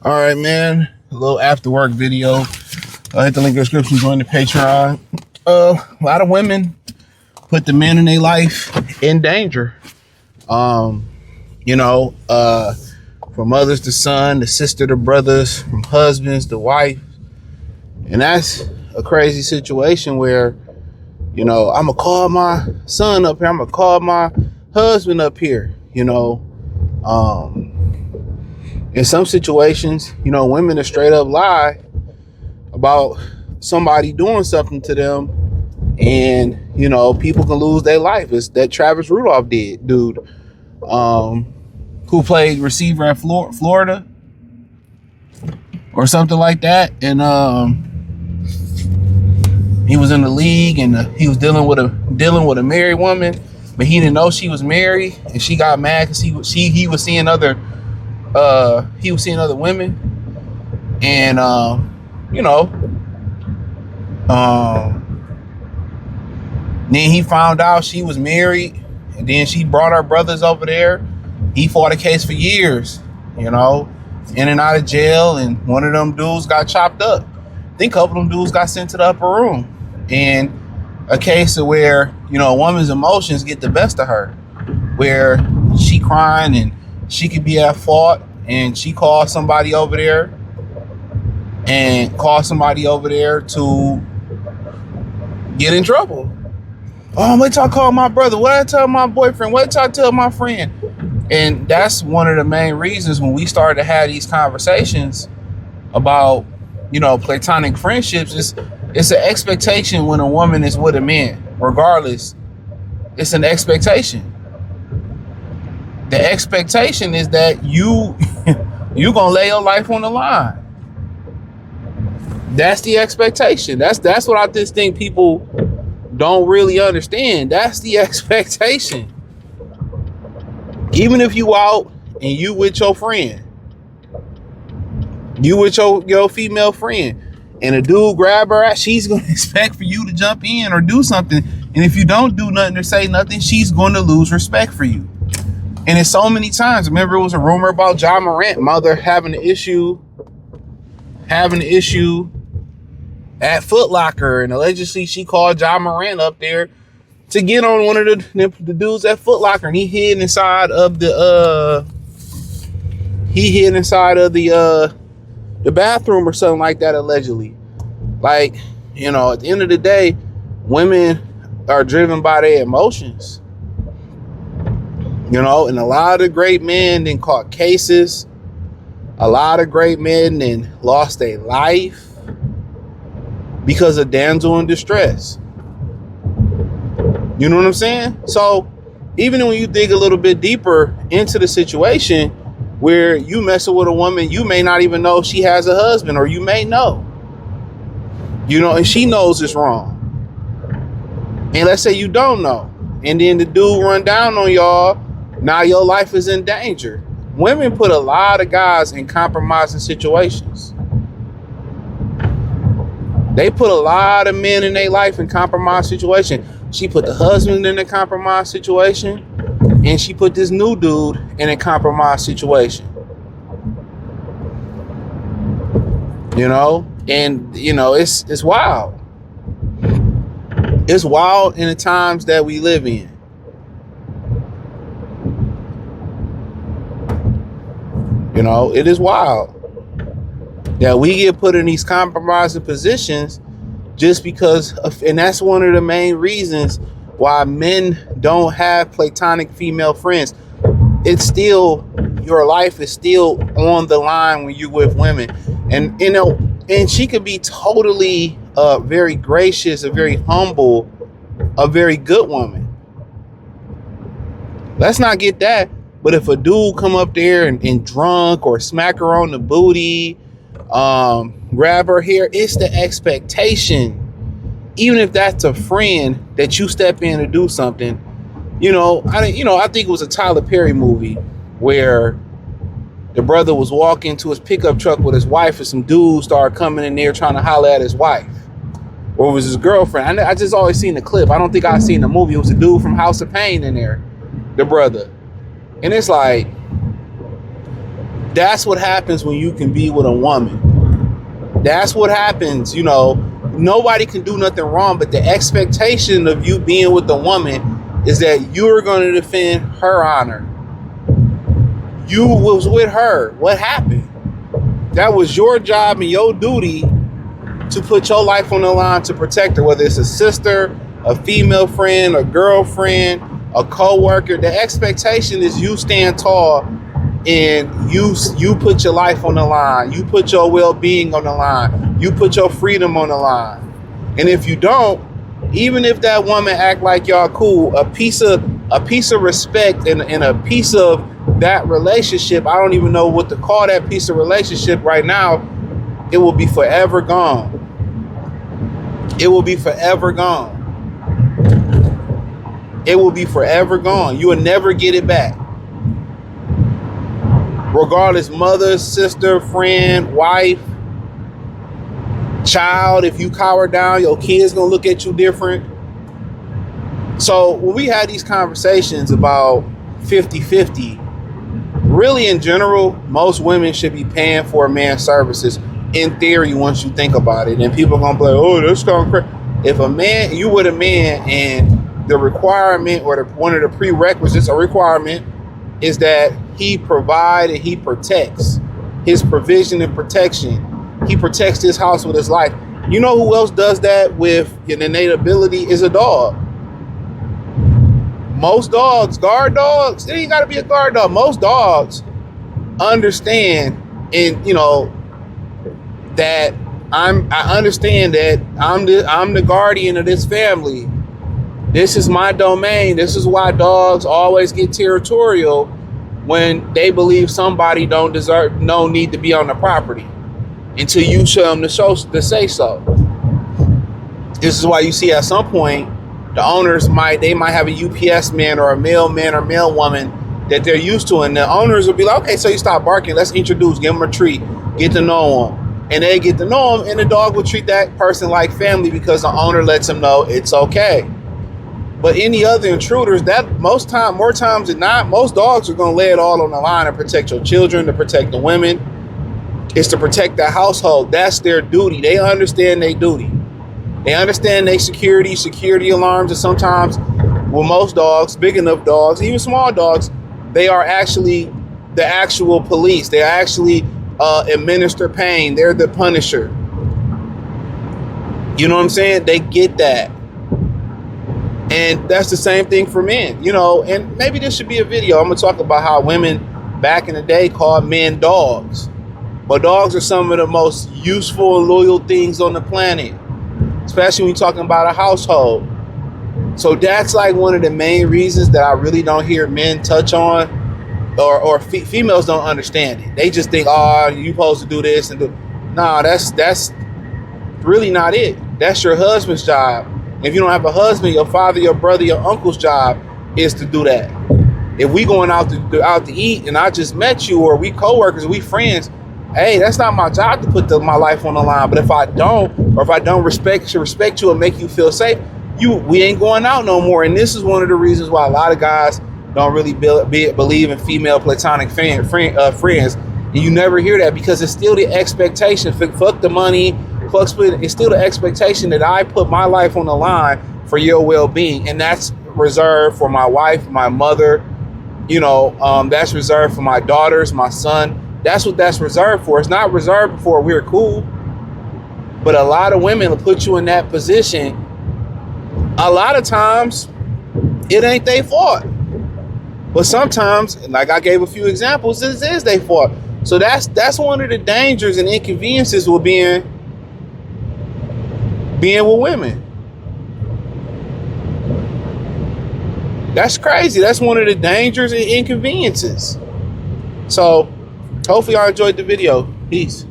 All right, man. A little after work video. Hit the link in the description. Join the Patreon. A lot of women put the men in their life in danger. From mothers to son, to sister to brothers, from husbands to wife. And that's a crazy situation where, I'm going to call my son up here. I'm going to call my husband up here, in some situations, women are straight up lie about somebody doing something to them, and people can lose their life. It's that Travis Rudolph dude, who played receiver at Florida or something like that, and he was in the league, and he was dealing with a married woman, but he didn't know she was married, and she got mad because he was seeing other women, and then he found out she was married, and then she brought her brothers over there. He fought a case for years, in and out of jail, and one of them dudes got chopped up. I think a couple of them dudes got sent to the upper room, and a case of where a woman's emotions get the best of her, where she crying and she could be at fault, and she called somebody over there to get in trouble. Oh, wait till I call my brother. What I tell my boyfriend? What till I tell my friend? And that's one of the main reasons when we started to have these conversations about, platonic friendships. It's an expectation when a woman is with a man, regardless. It's an expectation. The expectation is that you gonna lay your life on the line. That's the expectation. That's what I just think people don't really understand. That's the expectation. Even if you out and you with your friend, you with your female friend, and a dude grab her ass, she's gonna expect for you to jump in or do something. And if you don't do nothing or say nothing, she's going to lose respect for you. And it's so many times. Remember, it was a rumor about Ja Morant mother having an issue at Foot Locker, and allegedly she called Ja Morant up there to get on one of the dudes at Foot Locker, and he hid inside of the bathroom or something like that, allegedly. Like, at the end of the day, women are driven by their emotions. And a lot of great men then caught cases. A lot of great men then lost their life because of damsel in distress. You know what I'm saying? So even when you dig a little bit deeper into the situation where you messing with a woman, you may not even know she has a husband, or you may know. And she knows it's wrong. And let's say you don't know. And then the dude run down on y'all. Now your life is in danger. Women put a lot of guys in compromising situations. They put a lot of men in their life in compromised situation. She put the husband in a compromised situation, and she put this new dude in a compromised situation. And it's wild. It's wild in the times that we live in. It is wild that we get put in these compromising positions just because of, and that's one of the main reasons why men don't have platonic female friends. It's still, your life is still on the line when you're with women. And, and she could be totally very gracious, a very humble, a very good woman. Let's not get that. But if a dude come up there and drunk, or smack her on the booty, grab her hair, it's the expectation. Even if that's a friend, that you step in to do something. I think it was a Tyler Perry movie where the brother was walking to his pickup truck with his wife, and some dudes started coming in there trying to holler at his wife. Or it was his girlfriend. I just always seen the clip. I don't think I seen the movie. It was a dude from House of Pain in there, the brother. And it's like, That's what happens when you can be with a woman. That's what happens, you know. Nobody can do nothing wrong, but the expectation of you being with a woman is that you're going to defend her honor. You was with her. What happened? That was your job and your duty to put your life on the line to protect her, whether it's a sister, a female friend, a girlfriend, a co-worker. The expectation is you stand tall and you put your life on the line. You put your well-being on the line. You put your freedom on the line. And if you don't, even if that woman act like y'all cool, a piece of respect and a piece of that relationship, I don't even know what to call that piece of relationship right now, it will be forever gone. It will be forever gone. It will be forever gone. You will never get it back. Regardless, mother, sister, friend, wife, child, if you cower down, your kids gonna look at you different. So when we had these conversations about 50-50, really in general, most women should be paying for a man's services in theory once you think about it. And people are gonna be like, oh, that's kind of crazy. If a man, you with a man and the requirement or one of the prerequisites or requirement is that he provide and he protects, his provision and protection. He protects his house with his life. You know who else does that with an innate ability is a dog. Most dogs, guard dogs, it ain't got to be a guard dog. Most dogs understand, and you know that I understand that I'm the guardian of this family. This is my domain. This is why dogs always get territorial when they believe somebody don't need to be on the property until you show them to say so. This is why you see at some point the owners might have a UPS man or a mailman or mail woman that they're used to, and the owners will be like, okay, so you stop barking, let's introduce, give them a treat, get to know them, and they get to know them, and the dog will treat that person like family because the owner lets them know it's okay. But any other intruders, that more times than not, most dogs are going to lay it all on the line to protect your children, to protect the women. It's to protect the household. That's their duty. They understand their duty. They understand their security alarms, and sometimes with most dogs, big enough dogs, even small dogs, they are actually the actual police. They actually administer pain. They're the punisher. You know what I'm saying? They get that. And that's the same thing for men, you know, and maybe this should be a video. I'm going to talk about how women back in the day called men dogs. But dogs are some of the most useful and loyal things on the planet, especially when you're talking about a household. So that's like one of the main reasons that I really don't hear men touch on, or females don't understand it. They just think, oh, you're supposed to do this and do. No, that's really not it. That's your husband's job. If you don't have a husband, your father, your brother, your uncle's job is to do that. If we going out to eat and I just met you, or we co-workers, we friends, hey, that's not my job to put my life on the line. But if I don't, or if I don't respect you and make you feel safe, we ain't going out no more. And this is one of the reasons why a lot of guys don't really believe in female platonic friends. And you never hear that because it's still the expectation. Fuck the money. Fuck split. It's still the expectation that I put my life on the line for your well-being, and that's reserved for my wife, my mother. You know, that's reserved for my daughters, my son. That's what that's reserved for. It's not reserved for we're cool. But a lot of women will put you in that position. A lot of times, it ain't their fault. But sometimes, like I gave a few examples, it is their fault. So that's one of the dangers and inconveniences with being with women. That's crazy. That's one of the dangers and inconveniences. So hopefully y'all enjoyed the video. Peace.